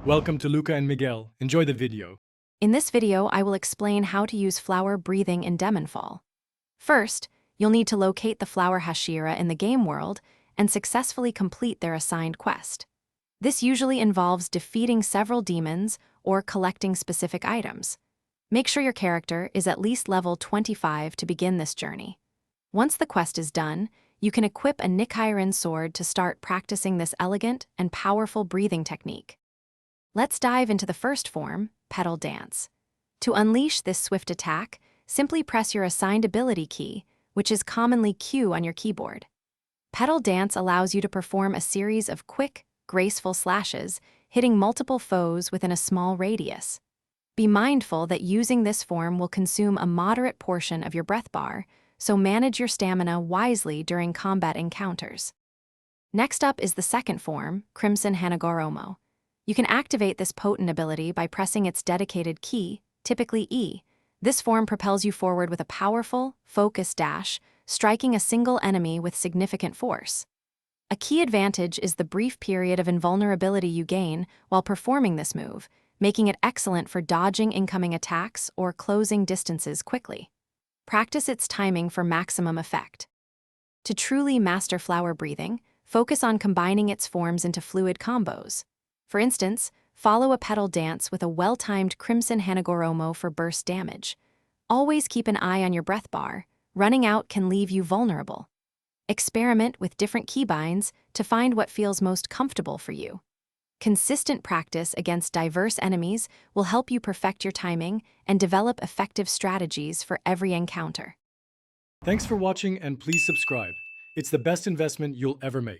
Welcome to Luca and Miguel. Enjoy the video. In this video, I will explain how to use flower breathing in Demonfall. First, you'll need to locate the flower Hashira in the game world and successfully complete their assigned quest. This usually involves defeating several demons or collecting specific items. Make sure your character is at least level 25 to begin this journey. Once the quest is done, you can equip a Nichiren sword to start practicing this elegant and powerful breathing technique. Let's dive into the first form, Petal Dance. To unleash this swift attack, simply press your assigned ability key, which is commonly Q on your keyboard. Petal Dance allows you to perform a series of quick, graceful slashes, hitting multiple foes within a small radius. Be mindful that using this form will consume a moderate portion of your breath bar, so manage your stamina wisely during combat encounters. Next up is the second form, Crimson Hanagoromo. You can activate this potent ability by pressing its dedicated key, typically E. This form propels you forward with a powerful, focused dash, striking a single enemy with significant force. A key advantage is the brief period of invulnerability you gain while performing this move, making it excellent for dodging incoming attacks or closing distances quickly. Practice its timing for maximum effect. To truly master flower breathing, focus on combining its forms into fluid combos. For instance, follow a Petal Dance with a well-timed Crimson Hanagoromo for burst damage. Always keep an eye on your breath bar. Running out can leave you vulnerable. Experiment with different keybinds to find what feels most comfortable for you. Consistent practice against diverse enemies will help you perfect your timing and develop effective strategies for every encounter. Thanks for watching and please subscribe. It's the best investment you'll ever make.